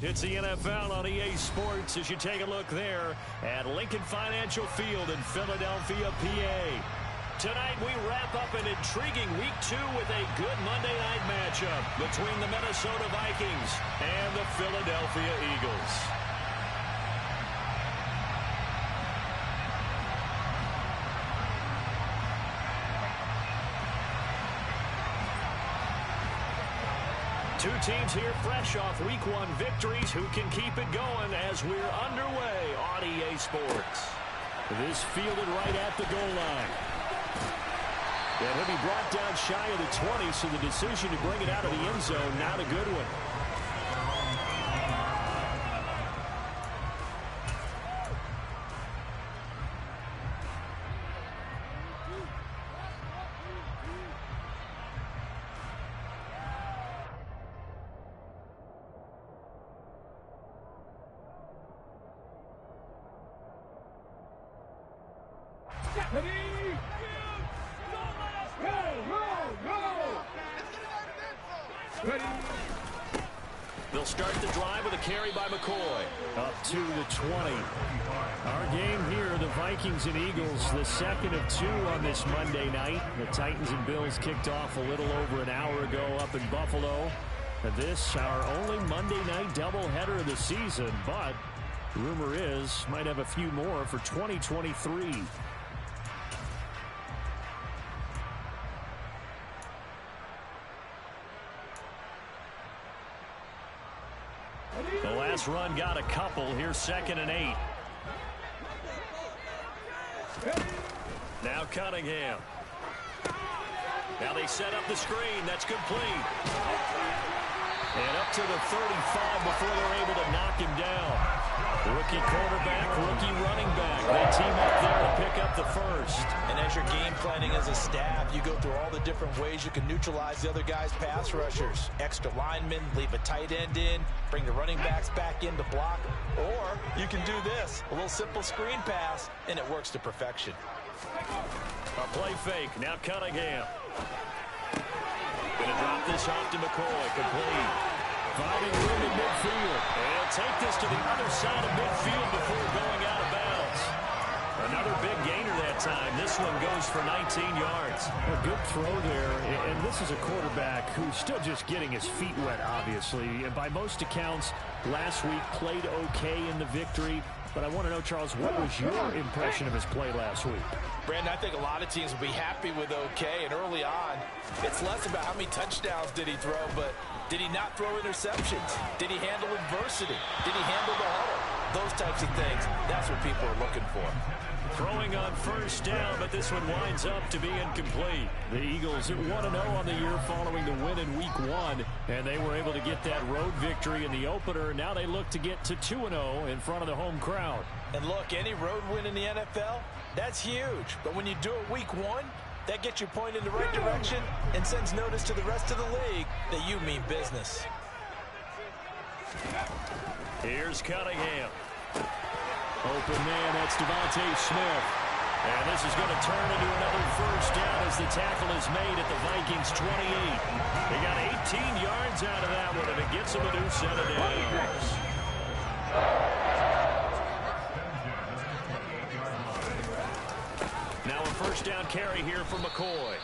It's the NFL on EA Sports as you take a look there at Lincoln Financial Field in Philadelphia, PA. Tonight we wrap up an intriguing Week 2 with a good Monday night matchup between the Minnesota Vikings and the Philadelphia Eagles. Two teams here fresh off Week 1 victories who can keep it going as we're underway on EA Sports. This fielded right at the goal line. And he'll be brought down shy of the 20, so the decision to bring it out of the end zone, not a good one. They'll start the drive with a carry by McCoy. Up to the 20. Our game here, the Vikings and Eagles, the second of 2 on this Monday night. The Titans and Bills kicked off a little over an hour ago up in Buffalo. This, our only Monday night doubleheader of the season, but rumor is might have a few more for 2023. The last run got a couple. Here's 2nd and 8. Now Cunningham. Now they set up the screen. That's complete. And up to the 35 before they're able to knock him down. Rookie quarterback, rookie running back. They team up there to pick up the first. And as you're game planning as a staff, you go through all the different ways you can neutralize the other guy's pass rushers. Extra linemen, leave a tight end in, bring the running backs back in to block. Or you can do this, a little simple screen pass, and it works to perfection. A play fake, now Cunningham. Going to drop this off to McCoy, complete. Finding room in midfield. And take this to the other side of midfield before going out of bounds. Another big gainer that time. This one goes for 19 yards. A good throw there. And this is a quarterback who's still just getting his feet wet, obviously. And by most accounts, last week played okay in the victory. But I want to know, Charles, what was your impression of his play last week? Brandon, I think a lot of teams will be happy with okay. And early on, it's less about how many touchdowns did he throw, but did he not throw interceptions? Did he handle adversity? Did he handle the huddle? Those types of things, that's what people are looking for. Throwing on first down, but this one winds up to be incomplete. The Eagles at 1-0 on the year following the win in Week 1, and they were able to get that road victory in the opener. Now they look to get to 2-0 in front of the home crowd. And look, any road win in the NFL, that's huge. But when you do it Week 1, that gets your point in the right direction and sends notice to the rest of the league that you mean business. Here's Cunningham. Open man, that's Devontae Smith. And this is going to turn into another first down as the tackle is made at the Vikings 28. They got 18 yards out of that one, and it gets them a new set of downs. Now a first down carry here for McCoy.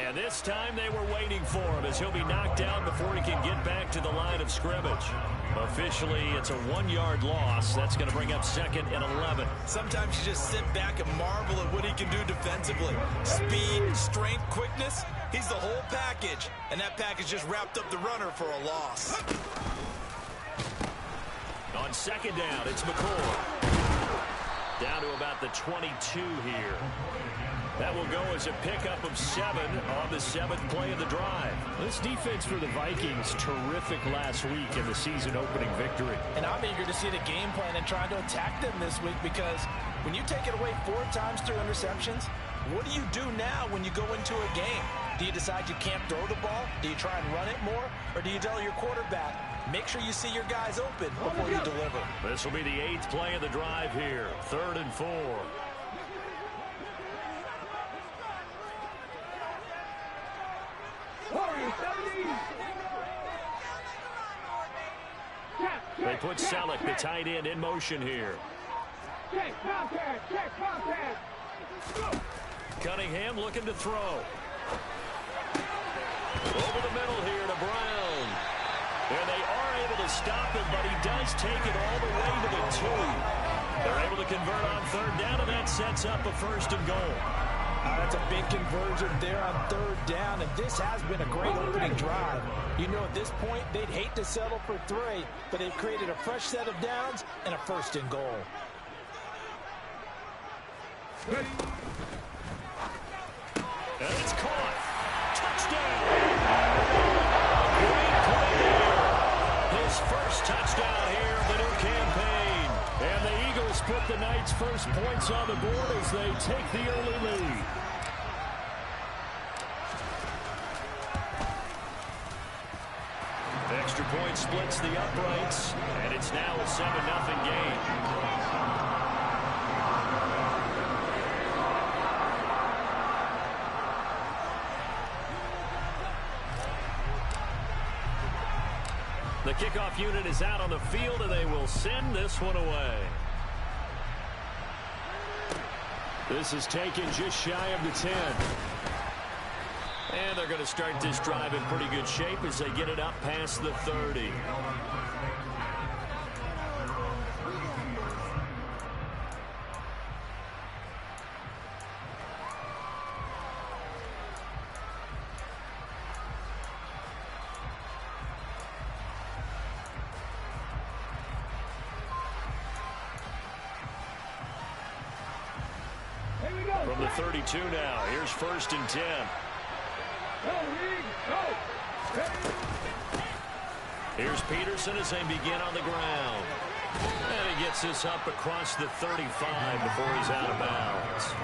And this time they were waiting for him as he'll be knocked down before he can get back to the line of scrimmage. Officially, it's a 1-yard loss. That's going to bring up 2nd and 11. Sometimes you just sit back and marvel at what he can do defensively. Speed, strength, quickness, he's the whole package. And that package just wrapped up the runner for a loss. On 2nd down, it's McCoy. Down to about the 22 here. That will go as a pickup of 7 on the 7th play of the drive. This defense for the Vikings, terrific last week in the season-opening victory. And I'm eager to see the game plan and trying to attack them this week, because when you take it away 4 times through interceptions, what do you do now when you go into a game? Do you decide you can't throw the ball? Do you try and run it more? Or do you tell your quarterback, make sure you see your guys open before you deliver? This will be the 8th play of the drive here. 3rd and 4. They puts Selleck, the tight end, in motion here. Check contact. Cunningham looking to throw. Over the middle here to Brown. And they are able to stop him, but he does take it all the way to the 2. They're able to convert on third down, and that sets up a 1st and goal. That's a big conversion there on third down, and this has been a great opening drive. You know, at this point, they'd hate to settle for 3, but they've created a fresh set of downs and a 1st and goal. And it's caught. Touchdown. Great play there. His first touchdown here of the new campaign. And the Eagles put the Knights' first points on the board as they take the early lead. Extra point splits the uprights, and it's now a 7-0 game. The kickoff unit is out on the field, and they will send this one away. This is taken just shy of the 10. And they're going to start this drive in pretty good shape as they get it up past the 30. From the 32 now, here's 1st and 10. Here's Peterson as they begin on the ground. And he gets this up across the 35 before he's out of bounds.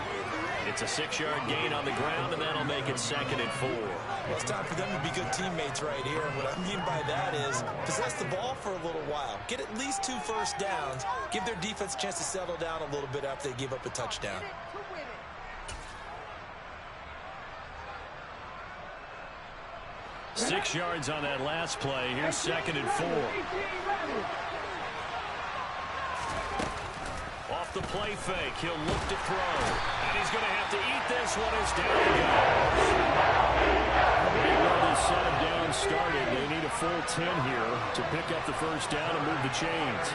It's a 6-yard gain on the ground, and that'll make it 2nd and 4. Well, it's time for them to be good teammates right here. And what I mean by that is possess the ball for a little while. Get at least 2 first downs. Give their defense a chance to settle down a little bit after they give up a touchdown. 6 yards on that last play. Here's 2nd and 4. Off the play fake. He'll look to throw. And he's going to have to eat this one as down he goes. They've already set him down started. They need a full 10 here to pick up the first down and move the chains.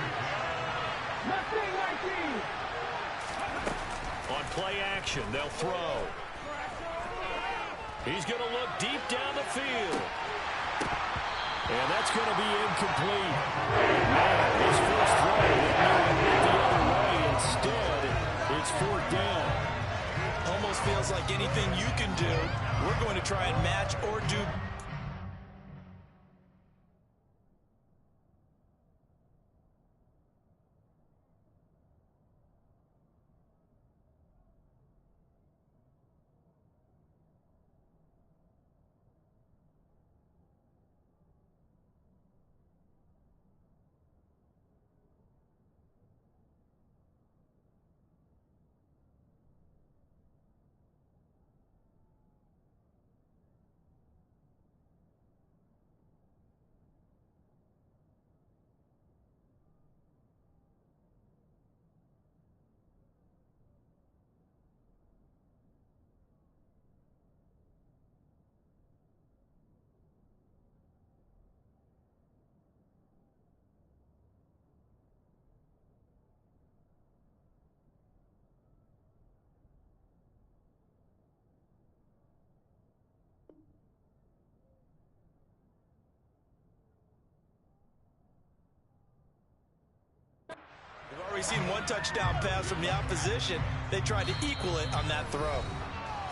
On play action, they'll throw. He's going to look deep down the field. And that's going to be incomplete. Now, his first throw went the other way. Instead, it's 4th down. Almost feels like anything you can do, we're going to try and match or do. We've already seen one touchdown pass from the opposition. They tried to equal it on that throw.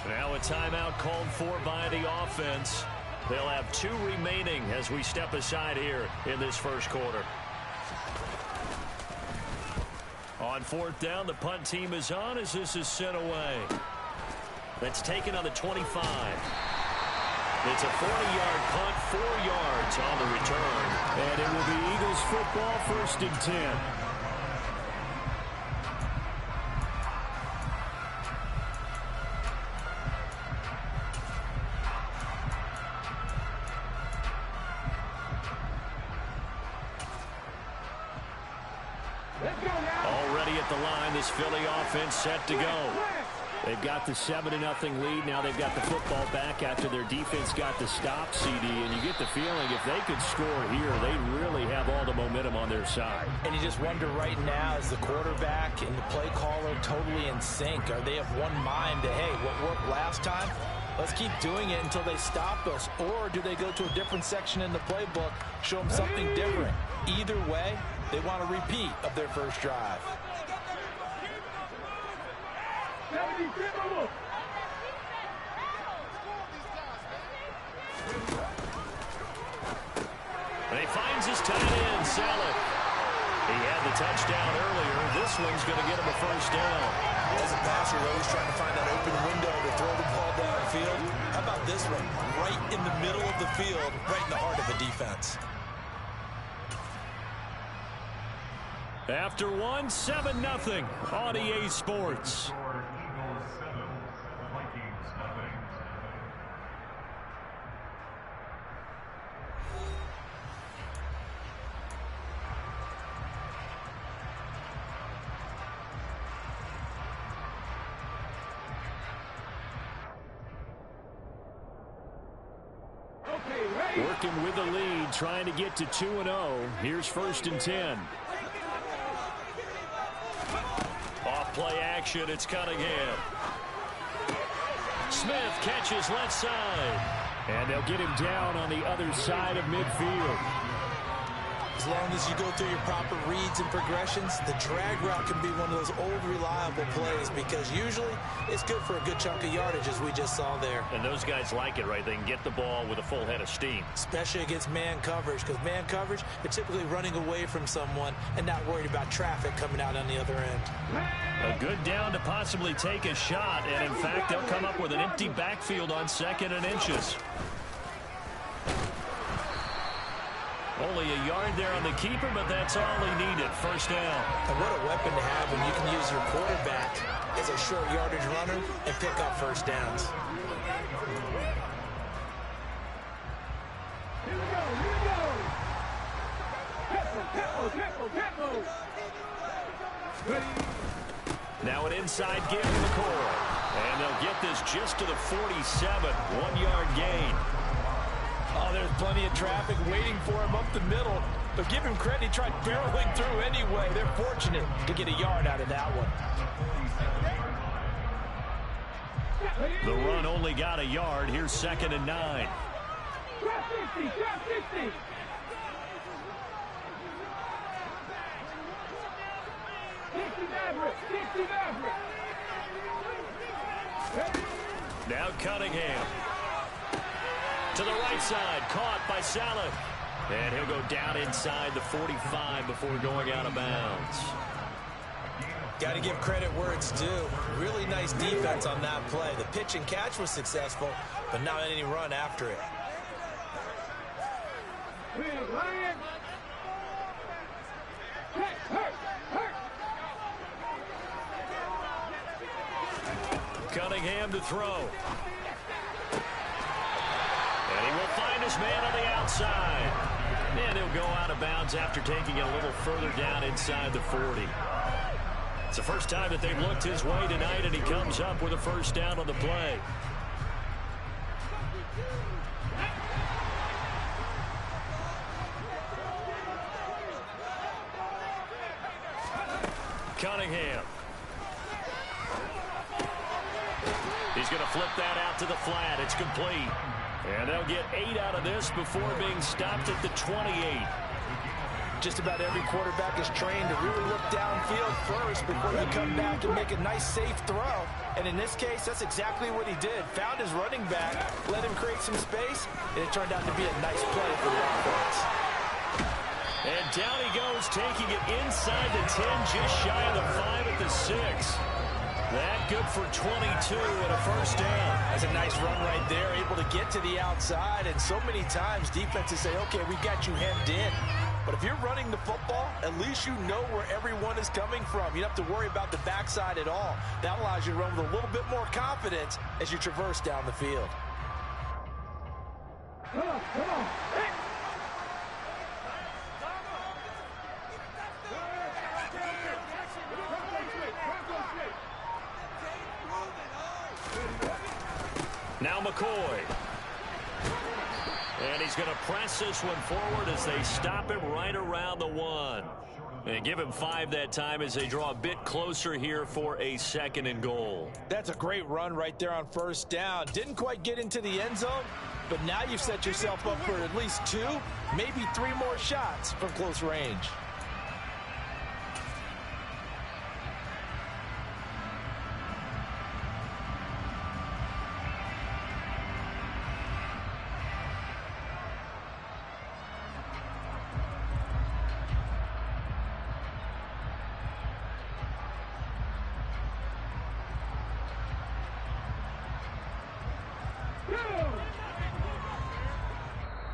Now a timeout called for by the offense. They'll have 2 remaining as we step aside here in this first quarter. On 4th down, the punt team is on as this is sent away. That's taken on the 25. It's a 40-yard punt, 4 yards on the return. And it will be Eagles football, 1st and 10. at the line. This Philly offense set to go. They've got the 7-0 lead. Now they've got the football back after their defense got the stop, CD. And you get the feeling if they could score here, they really have all the momentum on their side. And you just wonder right now, is the quarterback and the play caller totally in sync? Are they of one mind that, hey, what worked last time? Let's keep doing it until they stop us. Or do they go to a different section in the playbook, show them something different? Either way, they want a repeat of their first drive. And he finds his tight end, Saleh. He had the touchdown earlier. This one's going to get him a first down. As a passer, you're always trying to find that open window to throw the ball downfield. How about this one? Right in the middle of the field, right in the heart of the defense. After one, 7-0 on EA Sports. Working with the lead, trying to get to 2-0. Here's 1st and 10. Off play action, it's Cunningham. Smith catches left side. And they'll get him down on the other side of midfield. As long as you go through your proper reads and progressions, the drag route can be one of those old reliable plays because usually it's good for a good chunk of yardage as we just saw there. And those guys like it, right? They can get the ball with a full head of steam. Especially against man coverage, because man coverage, they're typically running away from someone and not worried about traffic coming out on the other end. A good down to possibly take a shot, and in fact, they'll come up with an empty backfield on 2nd and inches. Only a yard there on the keeper, but that's all he needed. First down. And what a weapon to have when you can use your quarterback as a short yardage runner and pick up first downs. Here we go. Now an inside give to McCoy. And they'll get this just to the 47. 1-yard gain. Oh, there's plenty of traffic waiting for him up the middle. But give him credit, he tried barreling through anyway. They're fortunate to get a yard out of that one. The run only got a yard. Here's 2nd and 9. Drop 50, drop 50. Now Cunningham. To the right side, caught by Saleh. And he'll go down inside the 45 before going out of bounds. Got to give credit where it's due. Really nice defense on that play. The pitch and catch was successful, but not any run after it. Cunningham to throw. And he will find his man on the outside. And he'll go out of bounds after taking it a little further down inside the 40. It's the first time that they've looked his way tonight, and he comes up with a first down on the play. Cunningham. He's going to flip that out to the flat. It's complete. And they'll get 8 out of this before being stopped at the 28. Just about every quarterback is trained to really look downfield first before you come back and make a nice, safe throw. And in this case, that's exactly what he did. Found his running back, let him create some space, and it turned out to be a nice play for the offense. And down he goes, taking it inside the 10, just shy of the 5 at the 6. That good for 22 and a first down. That's a nice run right there, able to get to the outside. And so many times defenses say, okay, we've got you hemmed in. But if you're running the football, at least you know where everyone is coming from. You don't have to worry about the backside at all. That allows you to run with a little bit more confidence as you traverse down the field. Come on, come on. Hey. Now McCoy. And he's going to press this one forward as they stop him right around the 1. And give him 5 that time as they draw a bit closer here for a 2nd and goal. That's a great run right there on 1st down. Didn't quite get into the end zone, but now you've set yourself up for at least 2, maybe 3 more shots from close range.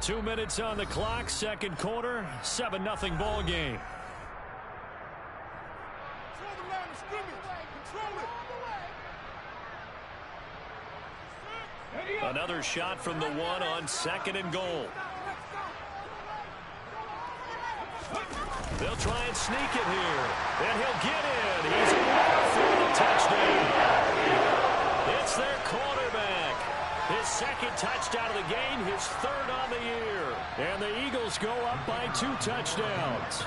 Two minutes on the clock, 2nd quarter, 7-0 ball game. Another shot from the 1 on 2nd and goal. They'll try and sneak it here, and he'll get in. He's for the touchdown. It's their quarterback. His 2nd touchdown of the game, his 3rd on the year. And the Eagles go up by 2 touchdowns.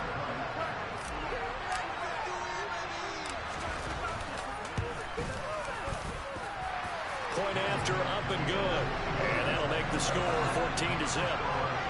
Point after, up and good. And that'll make the score 14-0.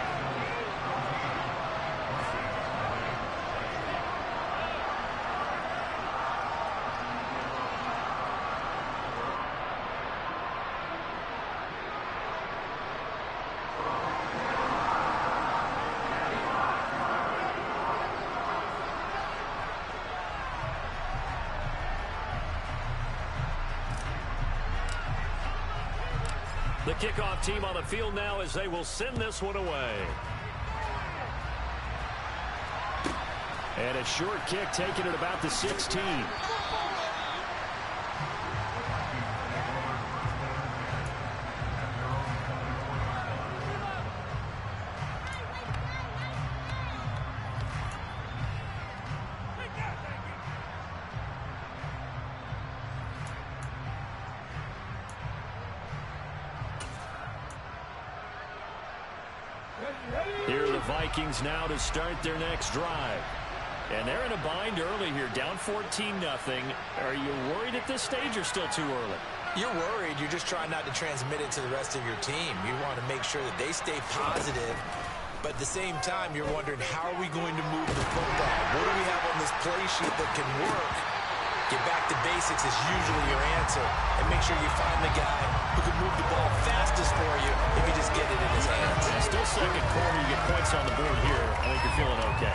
The kickoff team on the field now as they will send this one away. And a short kick taken at about the 16. Here are the Vikings now to start their next drive. And they're in a bind early here, down 14-0. Are you worried at this stage or still too early? You're worried. You're just trying not to transmit it to the rest of your team. You want to make sure that they stay positive. But at the same time, you're wondering, how are we going to move the football? What do we have on this play sheet that can work? Get back to basics is usually your answer. And make sure you find the guy who can move the ball fastest for you if you just get it in his hands. Yeah, still 2nd quarter. You get points on the board here. I think you're feeling okay.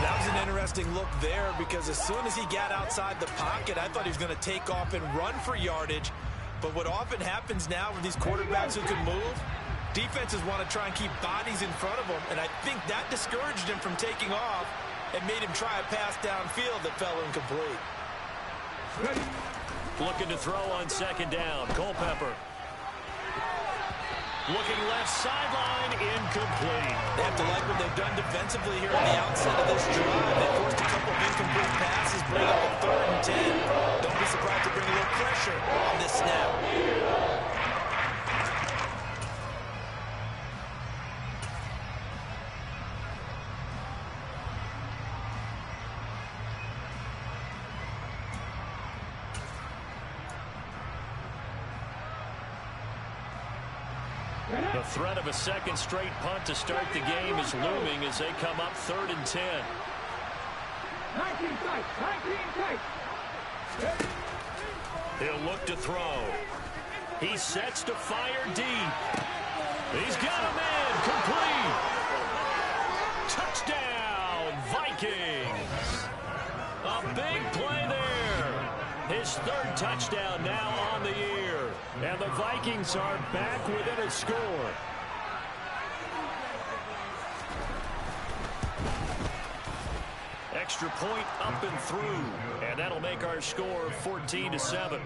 That was an interesting look there because as soon as he got outside the pocket, I thought he was going to take off and run for yardage. But what often happens now with these quarterbacks who can move, defenses want to try and keep bodies in front of them. And I think that discouraged him from taking off and made him try a pass downfield that fell incomplete. Looking to throw on 2nd down. Culpepper. Looking left sideline, incomplete. They have to like what they've done defensively here on the outset of this drive. They forced a couple of incomplete passes, bring up a 3rd and 10. Don't be surprised to bring a little pressure on this snap. The threat of a 2nd straight punt to start the game is looming as they come up 3rd and 10. 19 tight, 19 tight. He'll look to throw. He sets to fire deep. He's got him in. Complete. Touchdown, Vikings. A big play there. His 3rd touchdown now on the year. And the Vikings are back within a score. Extra point up and through. And that'll make our score 14-7.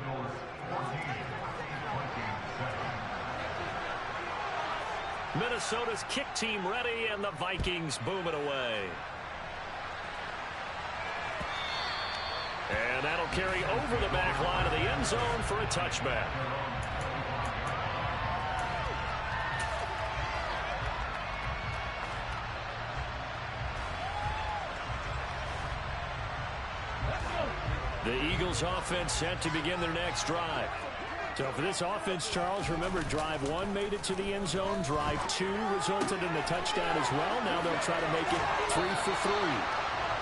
Minnesota's kick team ready, and the Vikings boom it away. And that'll carry over the back line of the end zone for a touchback. The Eagles offense set to begin their next drive. So for this offense, Charles, remember drive 1 made it to the end zone. Drive 2 resulted in a touchdown as well. Now they'll try to make it 3 for 3.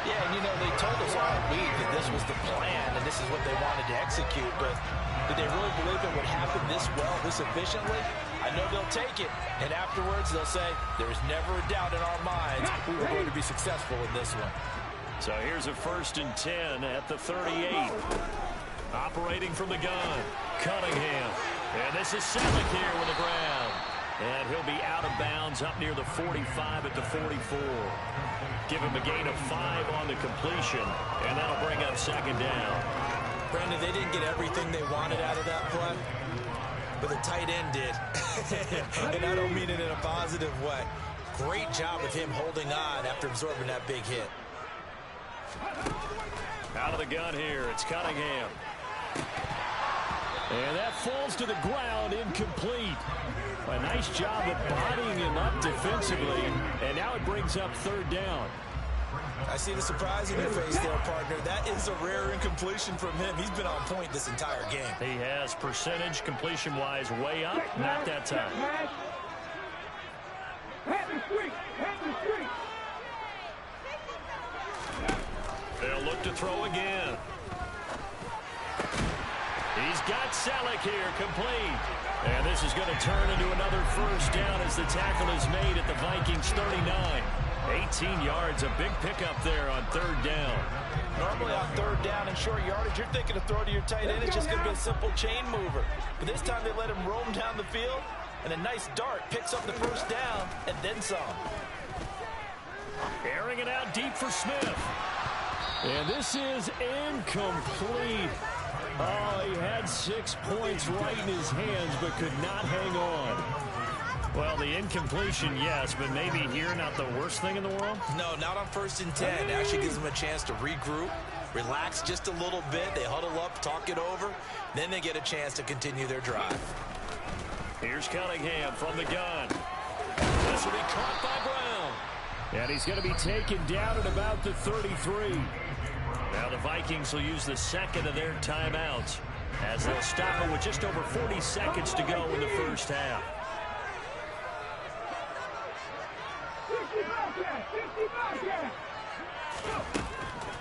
Yeah, and you know, they told us all week that this was the plan and this is what they wanted to execute. But did they really believe it would happen this well, this efficiently? I know they'll take it. And afterwards, they'll say, there's never a doubt in our minds we were going to be successful in this one. So here's a 1st and 10 at the 38. Operating from the gun, Cunningham. And this is Selleck here with the ground. And he'll be out of bounds up near the 45 at the 44. Give him a gain of 5 on the completion, and that'll bring up 2nd down. Brandon, they didn't get everything they wanted out of that play, but the tight end did. And I don't mean it in a positive way. Great job of him holding on after absorbing that big hit. Out of the gun here, it's Cunningham. And that falls to the ground, incomplete. A nice job of bodying him up defensively, and now it brings up 3rd down. I see the surprise in your face there, partner. That is a rare incompletion from him. He's been on point this entire game. He has percentage completion-wise way up, not that time. They'll look to throw again. He's got Selleck here, complete. And this is going to turn into another 1st down as the tackle is made at the Vikings 39. 18 yards, a big pickup there on 3rd down. Normally on 3rd down and short yardage, you're thinking of throwing to your tight end. It's just going to be a simple chain mover. But this time they let him roam down the field, and a nice dart picks up the 1st down and then some. Airing it out deep for Smith. And this is incomplete. Oh, he had 6 points right in his hands, but could not hang on. Well, the incompletion, yes, but maybe here not the worst thing in the world? No, not on 1st and 10. It actually gives them a chance to regroup, relax just a little bit. They huddle up, talk it over. Then they get a chance to continue their drive. Here's Cunningham from the gun. This will be caught by Brown. And he's going to be taken down at about the 33. Now the Vikings will use the 2nd of their timeouts as they'll stop it with just over 40 seconds to go in the 1st half.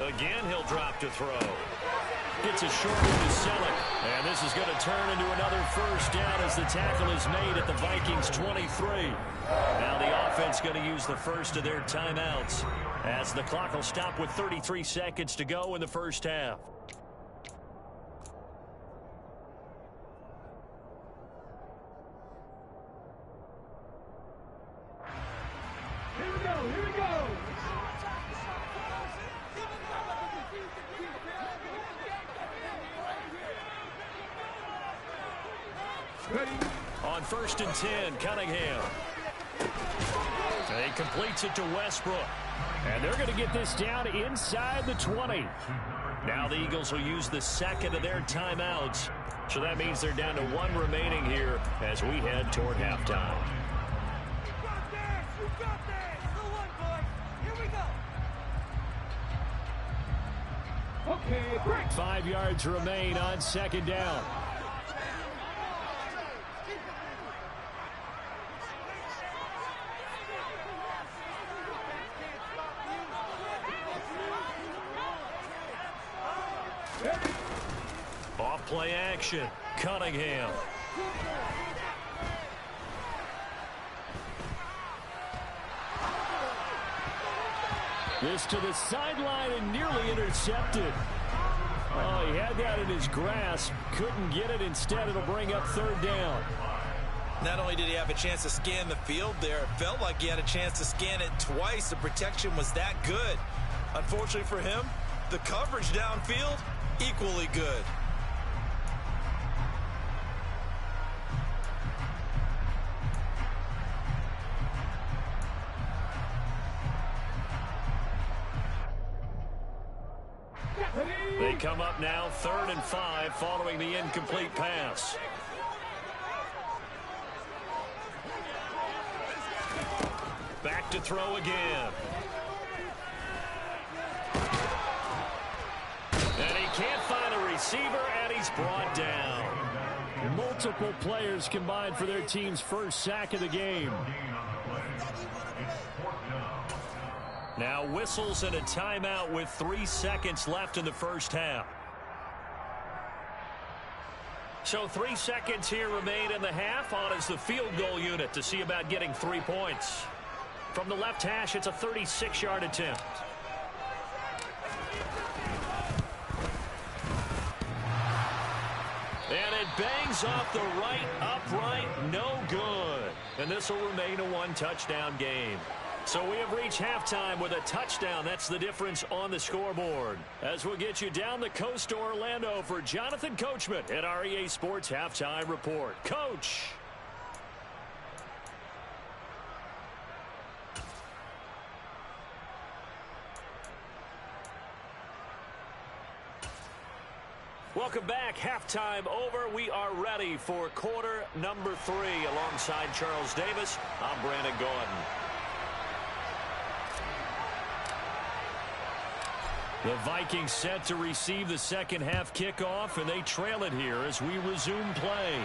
Again, he'll drop to throw. Gets a short one to Selleck. And this is going to turn into another 1st down as the tackle is made at the Vikings 23. Now the offense going to use the 1st of their timeouts as the clock will stop with 33 seconds to go in the 1st half. Here we go, here we go. Ready? On 1st and 10, Cunningham. He completes it to Westbrook. And they're going to get this down inside the 20. Now the Eagles will use the 2nd of their timeouts. So that means they're down to 1 remaining here as we head toward halftime. Okay, break. 5 yards remain on 2nd down. Off play action. Cunningham. This to the sideline and nearly intercepted. Oh, he had that in his grasp. Couldn't get it. Instead, it'll bring up 3rd down. Not only did he have a chance to scan the field there, it felt like he had a chance to scan it twice. The protection was that good. Unfortunately for him, the coverage downfield, equally good. Ready? They come up now 3rd and 5 following the incomplete pass. Back to throw again. And he can't find a receiver, and he's brought down. Multiple players combined for their team's first sack of the game. Now whistles and a timeout with 3 seconds left in the first half. So 3 seconds here remain in the half. On is the field goal unit to see about getting 3 points. From the left hash, it's a 36-yard attempt. And it bangs off the right upright, no good. And this will remain a 1-touchdown game. So we have reached halftime with a touchdown. That's the difference on the scoreboard. As we'll get you down the coast to Orlando for Jonathan Coachman at our EA Sports Halftime Report. Coach. Welcome back. Halftime over. We are ready for quarter number 3. Alongside Charles Davis, I'm Brandon Gordon. The Vikings set to receive the second half kickoff, and they trail it here as we resume play.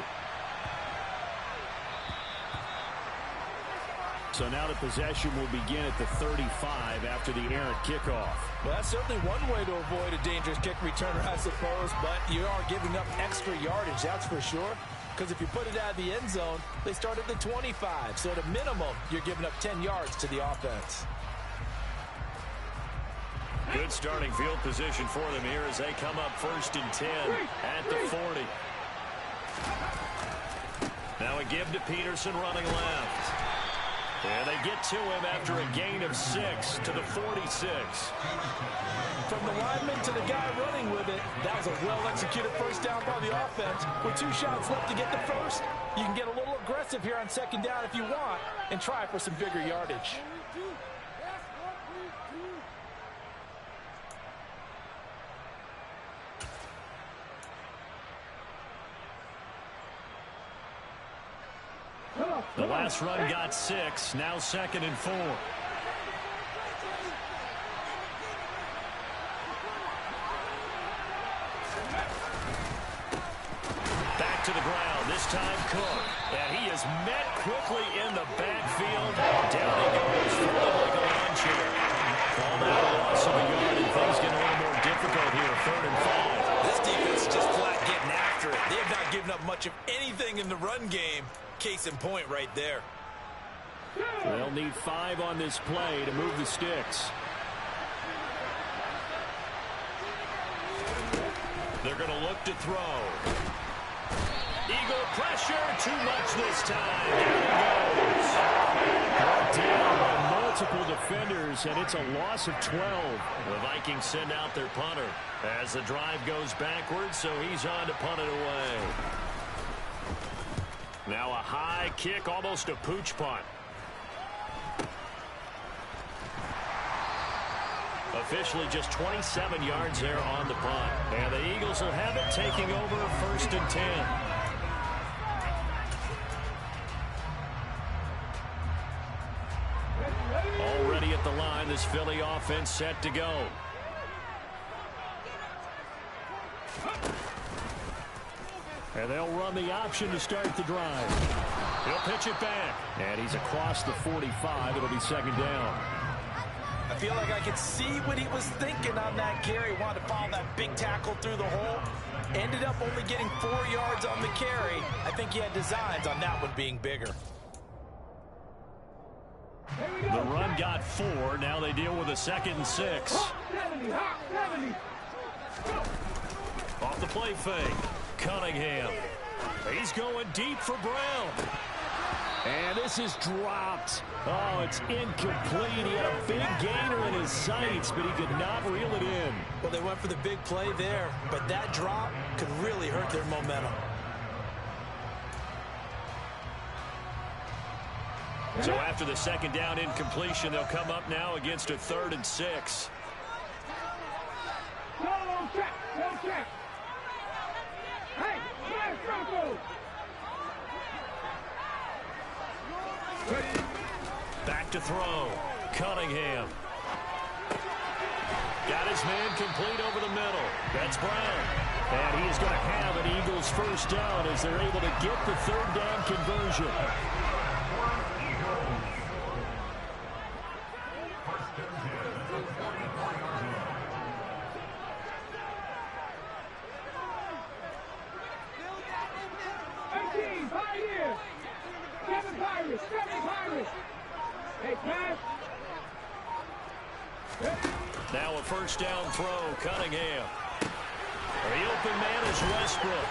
So now the possession will begin at the 35 after the errant kickoff. Well, that's certainly one way to avoid a dangerous kick returner, I suppose, but you are giving up extra yardage, that's for sure. Because if you put it out of the end zone, they start at the 25. So at a minimum, you're giving up 10 yards to the offense. Good starting field position for them here as they come up 1st and 10 at the 40. Now a give to Peterson running left. And they get to him after a gain of 6 to the 46. From the lineman to the guy running with it, that was a well-executed first down by the offense. With 2 shots left to get the first, you can get a little aggressive here on 2nd down if you want and try for some bigger yardage. The last run got 6. Now 2nd and 4. Back to the ground. This time Cook. And he is met quickly in the backfield. Down he goes. Falling like a lawn chair. Called out a loss of a yard, and things get a little more difficult here. 3rd and 5. This defense is just flat getting after it. They have not given up much of anything in the run game. Case in point right there. They'll need 5 on this play to move the sticks. They're going to look to throw. Eagle pressure. Too much this time. There he goes. Brought down by multiple defenders, and it's a loss of 12. The Vikings send out their punter as the drive goes backwards, so he's on to punt it away. Now a high kick, almost a pooch punt. Officially just 27 yards there on the punt. And the Eagles will have it, taking over 1st and 10. Already at the line, this Philly offense set to go. And they'll run the option to start the drive. He'll pitch it back. And he's across the 45. It'll be 2nd down. I feel like I could see what he was thinking on that carry. Wanted to follow that big tackle through the hole. Ended up only getting 4 yards on the carry. I think he had designs on that one being bigger. The run got 4. Now they deal with a 2nd and 6. Off the play fake. Cunningham. He's going deep for Brown. And this is dropped. Oh, it's incomplete. He had a big gainer in his sights, but he could not reel it in. Well, they went for the big play there, but that drop could really hurt their momentum. So after the 2nd down incompletion, they'll come up now against a 3rd and 6. Go on track. to throw. Cunningham. Got his man complete over the middle. That's Brown. And he is going to have an Eagles first down as they're able to get the third down conversion. Now a first down throw, Cunningham. The open man is Westbrook.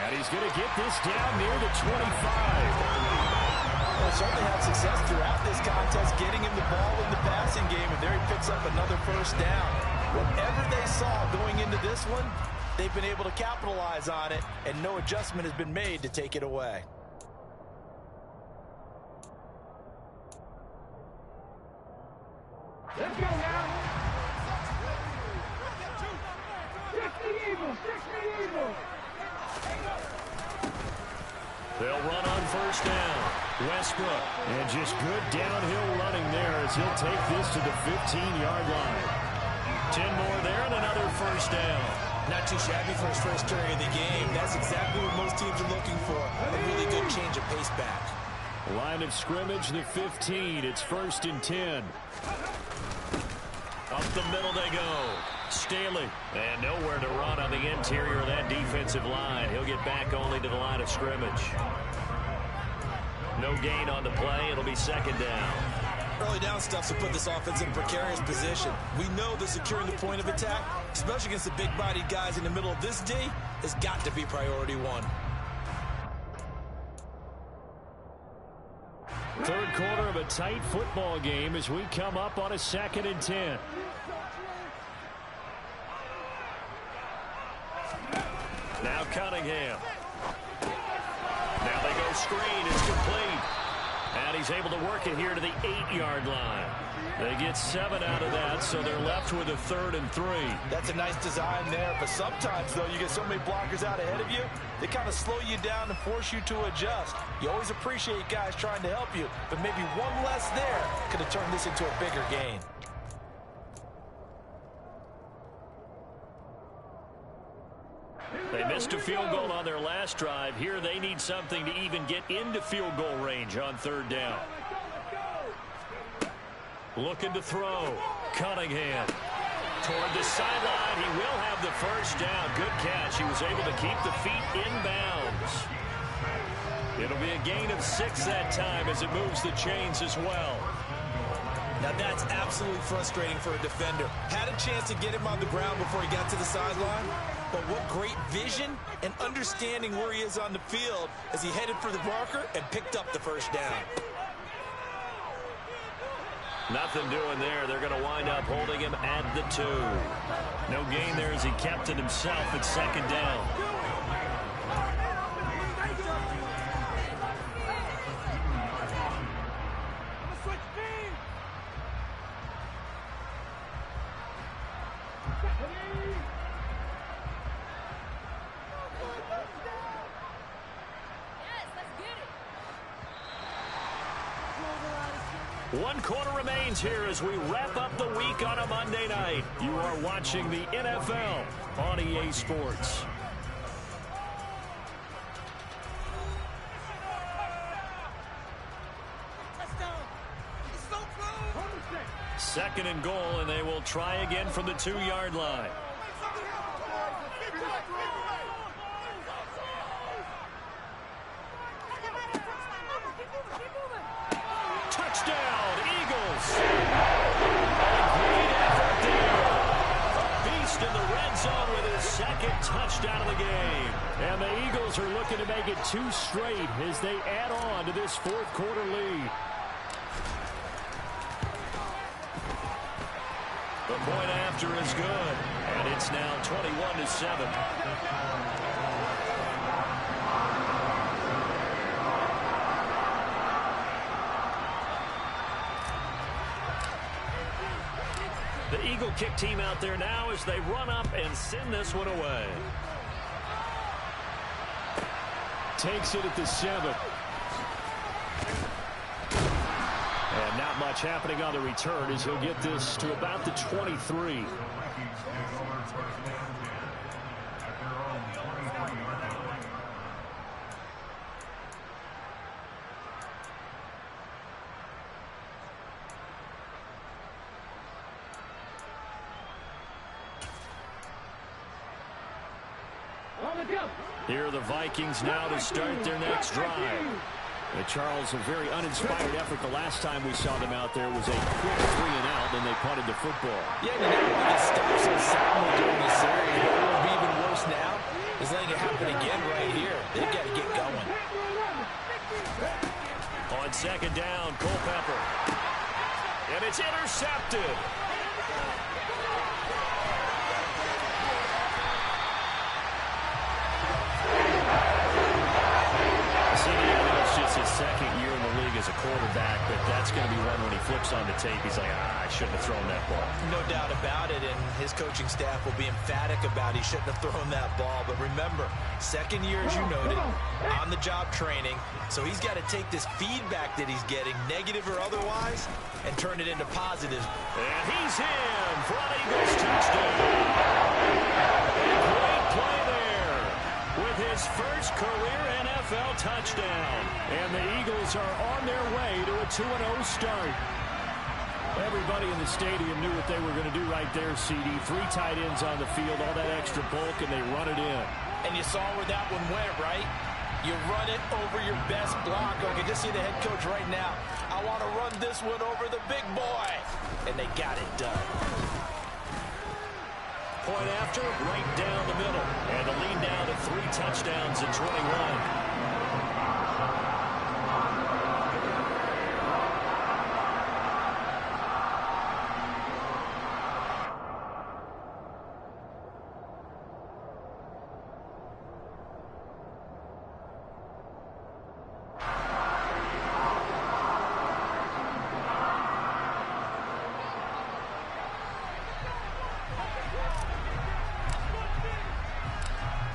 And he's going to get this down near the 25. Well, certainly had success throughout this contest, getting him the ball in the passing game, and there he picks up another first down. Whatever they saw going into this one, they've been able to capitalize on it, and no adjustment has been made to take it away. Let's go now. Fix the Eagles. Fix the Eagles. They'll run on first down. Westbrook. And just good downhill running there as he'll take this to the 15-yard line. 10 more there and another first down. Not too shabby for his first carry of the game. That's exactly what most teams are looking for. A really good change of pace back. Line of scrimmage, the 15. It's 1st and 10. Up the middle they go. Staley. And nowhere to run on the interior of that defensive line. He'll get back only to the line of scrimmage. No gain on the play. It'll be second down. Early down stuff to put this offense in a precarious position. We know that securing the point of attack, especially against the big-bodied guys in the middle of this D, has got to be priority one. Third quarter of a tight football game as we come up on a 2nd and 10. Now Cunningham. Now they go screen. It's complete. And he's able to work it here to the 8-yard line. They get 7 out of that, so they're left with a 3rd and 3. That's a nice design there, but sometimes, though, you get so many blockers out ahead of you, they kind of slow you down and force you to adjust. You always appreciate guys trying to help you, but maybe one less there could have turned this into a bigger gain. They missed a field goal on their last drive. Here they need something to even get into field goal range on 3rd down. Looking to throw. Cunningham. Toward the sideline. He will have the first down. Good catch. He was able to keep the feet in bounds. It'll be a gain of 6 that time as it moves the chains as well. Now that's absolutely frustrating for a defender. Had a chance to get him on the ground before he got to the sideline, but what great vision and understanding where he is on the field as he headed for the marker and picked up the first down. Nothing doing there. They're going to wind up holding him at the 2. No gain there as he kept it himself at 2nd down. One quarter remains here as we wrap up the week on a Monday night. You are watching the NFL on EA Sports. Second and goal, and they will try again from the 2-yard line. Touchdown, Eagles! Great effort there. Beast in the red zone with his 2nd touchdown of the game. And the Eagles are looking to make it 2 straight as they add on to this 4th quarter lead. The point after is good, and it's now 21-7. The Eagle kick team out there now as they run up and send this one away. Takes it at the 7. And now not much happening on the return as he'll get this to about the 23. Here are the Vikings now to start their next drive. Charles, a very uninspired effort the last time we saw them out there was a quick 3-and-out, then they punted the football. Yeah, you know, when it stops so soundly during the series, but it will be even worse now is letting it happen again right here. They've got to get going. On second down, Culpepper. And it's intercepted. His second year in the league as a quarterback, but that's going to be one when he flips on the tape. He's like, I shouldn't have thrown that ball. No doubt about it, and his coaching staff will be emphatic about he shouldn't have thrown that ball. But remember, second year, as you noted, on-the-job training, so he's got to take this feedback that he's getting, negative or otherwise, and turn it into positive. And he's in for an Eagles touchdown. Great play there with his first career NFL touchdown. And the Eagles are on their way to a 2-0 start. Everybody in the stadium knew what they were going to do right there, CD. 3 tight ends on the field, all that extra bulk, and they run it in. And you saw where that one went, right? You run it over your best blocker. I can just see the head coach right now. I want to run this one over the big boy. And they got it done. Point after, right down the middle. And the lead now to 3 touchdowns in 21.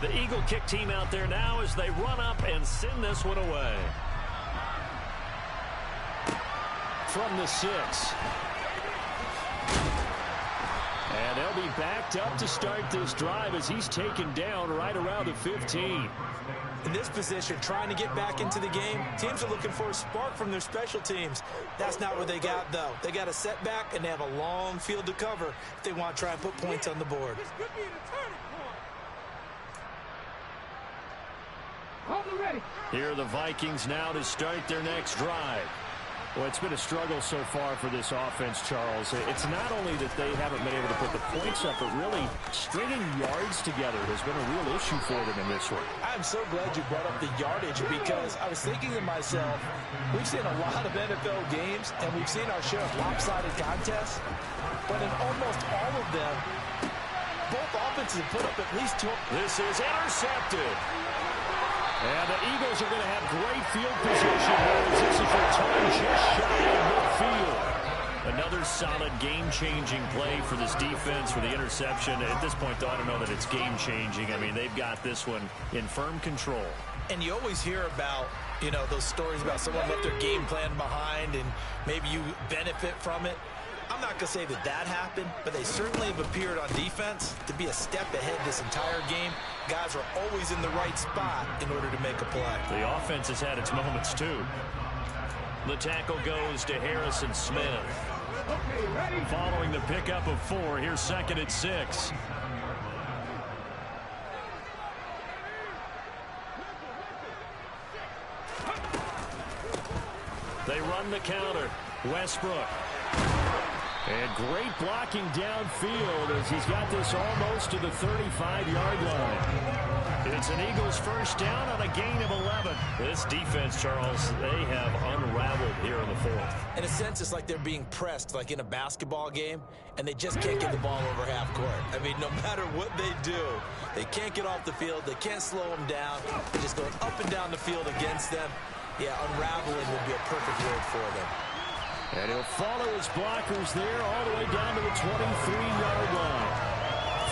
The Eagle kick team out there now as they run up and send this one away. From the 6. And they'll be backed up to start this drive as he's taken down right around the 15. In this position, trying to get back into the game, teams are looking for a spark from their special teams. That's not what they got, though. They got a setback, and they have a long field to cover if they want to try and put points on the board. Here are the Vikings now to start their next drive. Well, it's been a struggle so far for this offense, Charles. It's not only that they haven't been able to put the points up, but really stringing yards together has been a real issue for them in this one. I'm so glad you brought up the yardage because I was thinking to myself, we've seen a lot of NFL games, and we've seen our share of lopsided contests, but in almost all of them, both offenses have put up at least 2. This is intercepted. And the Eagles are going to have great field position here as this is returned just shy of midfield. Another solid game-changing play for this defense for the interception. At this point, though, I don't know that it's game-changing. I mean, they've got this one in firm control. And you always hear about, you know, those stories about someone left their game plan behind and maybe you benefit from it. I'm not going to say that that happened, but they certainly have appeared on defense to be a step ahead this entire game. Guys are always in the right spot in order to make a play. The offense has had its moments, too. The tackle goes to Harrison Smith. Following the pickup of 4, here's second and 6. They run the counter. Westbrook. And great blocking downfield as he's got this almost to the 35-yard line. It's an Eagles first down on a gain of 11. This defense, Charles, they have unraveled here in the 4th. In a sense, it's like they're being pressed like in a basketball game, and they just can't get the ball over half court. I mean, no matter what they do, they can't get off the field. They can't slow them down. They're just going up and down the field against them. Yeah, unraveling would be a perfect word for them. And he'll follow his blockers there all the way down to the 23-yard line.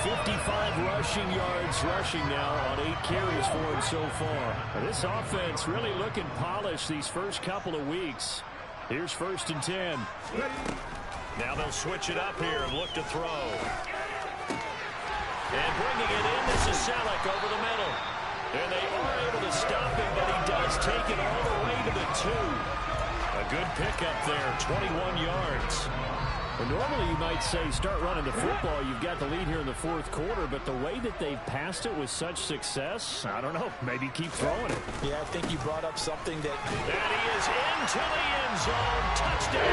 55 rushing yards now on 8 carries for him so far. This offense really looking polished these first couple of weeks. Here's 1st and 10. Now they'll switch it up here and look to throw. And bringing it in, this is Selleck over the middle. And they are able to stop him, but he does take it all the way to the 2. A good pickup there, 21 yards. Well, normally you might say start running the football. You've got the lead here in the 4th quarter, but the way that they've passed it with such success, I don't know, maybe keep throwing it. Yeah, I think you brought up something that... And he is into the end zone. Touchdown.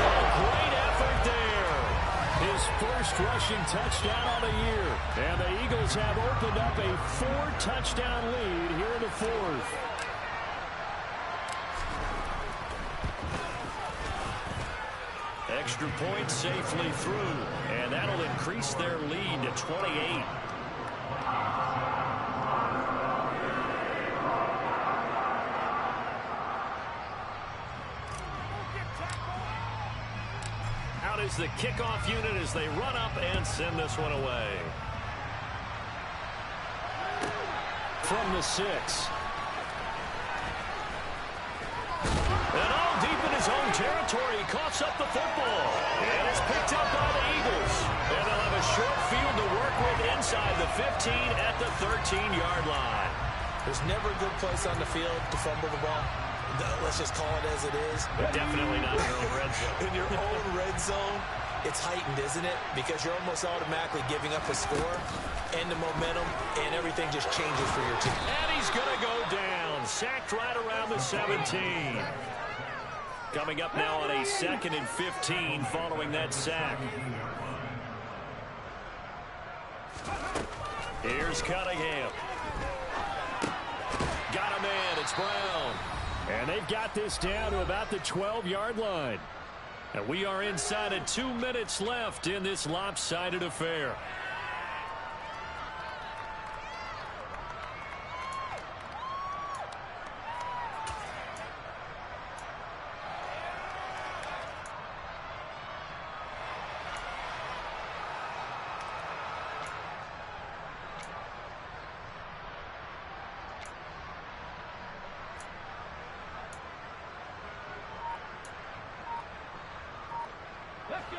A great effort there. His first rushing touchdown of the year. And the Eagles have opened up a 4-touchdown lead here in the 4th. Extra point safely through, and that'll increase their lead to 28. Out is the kickoff unit as they run up and send this one away. From the 6. And all deep in his own territory, he coughs up the football. And it's picked up by the Eagles. And they'll have a short field to work with inside the 15 at the 13-yard line. There's never a good place on the field to fumble the ball. Let's just call it as it is. But definitely not in your own red zone. In your own red zone, it's heightened, isn't it? Because you're almost automatically giving up a score and the momentum, and everything just changes for your team. And he's going to go down. Sacked right around the 17. Coming up now on a 2nd and 15 following that sack. Here's Cunningham. Got him in. It's Brown. And they've got this down to about the 12-yard line. And we are inside of 2 minutes left in this lopsided affair.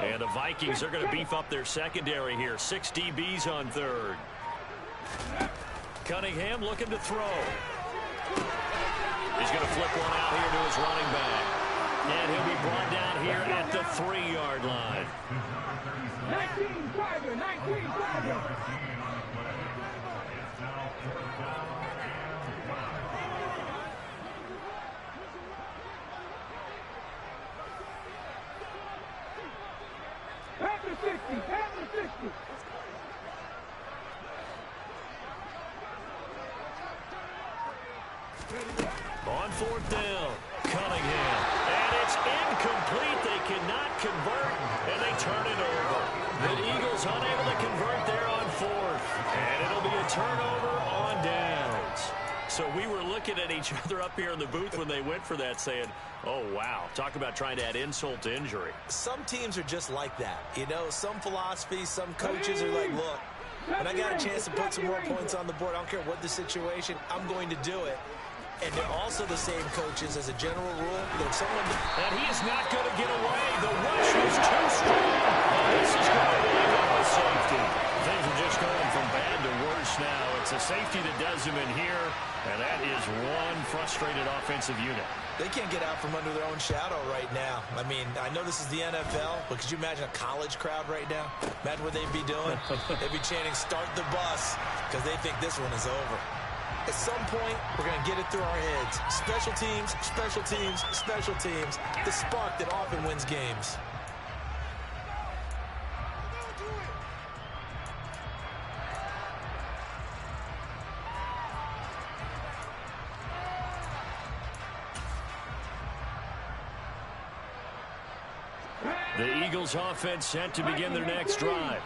And the Vikings are going to beef up their secondary here. 6 DBs on 3rd. Cunningham looking to throw. He's going to flip one out here to his running back. And he'll be brought down here at the 3-yard line. 19 Tiger, 19 Tiger. After 60, after 60. On 4th down, Cunningham. And it's incomplete. They cannot convert, and they turn it over. The Eagles unable to convert there on 4th. And it'll be a turnover on downs. So we were looking at each other up here in the booth when they went for that saying, oh, wow, talk about trying to add insult to injury. Some teams are just like that. You know, some philosophies, some coaches are like, look, when I got a chance to put some more points on the board, I don't care what the situation, I'm going to do it. And they're also the same coaches as a general rule. That someone... And he is not going to get away. The rush was too strong. This is going to wind up with safety. Things are just going from bad to worse now. It's a safety that does him in here, and that is one frustrated offensive unit. They can't get out from under their own shadow right now. I mean, I know this is the NFL, but could you imagine a college crowd right now? Imagine what they'd be doing. They'd be chanting, start the bus, because they think this one is over. At some point, we're going to get it through our heads. Special teams, special teams, special teams. The spark that often wins games. The Eagles offense set to begin their next drive.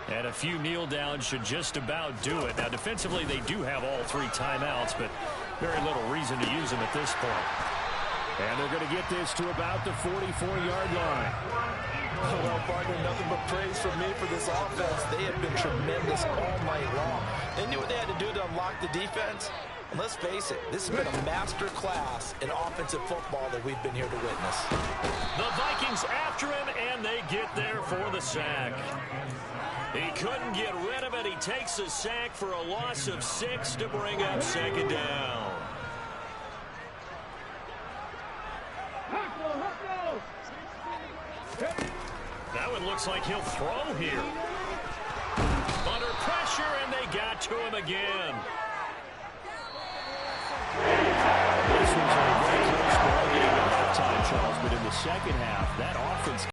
And a few kneel downs should just about do it. Now, defensively, they do have all 3 timeouts, but very little reason to use them at this point. And they're going to get this to about the 44-yard line. Well, partner, nothing but praise from me for this offense. They have been tremendous all night long. They knew what they had to do to unlock the defense, And let's face it, this has been a master class in offensive football that we've been here to witness. The Vikings after him, and they get there for the sack. He couldn't get rid of it. He takes a sack for a loss of 6 to bring up second down. That one looks like he'll throw here. Under pressure, and they got to him again. This was a very close ball game at halftime, Charles, but in the second half, that offense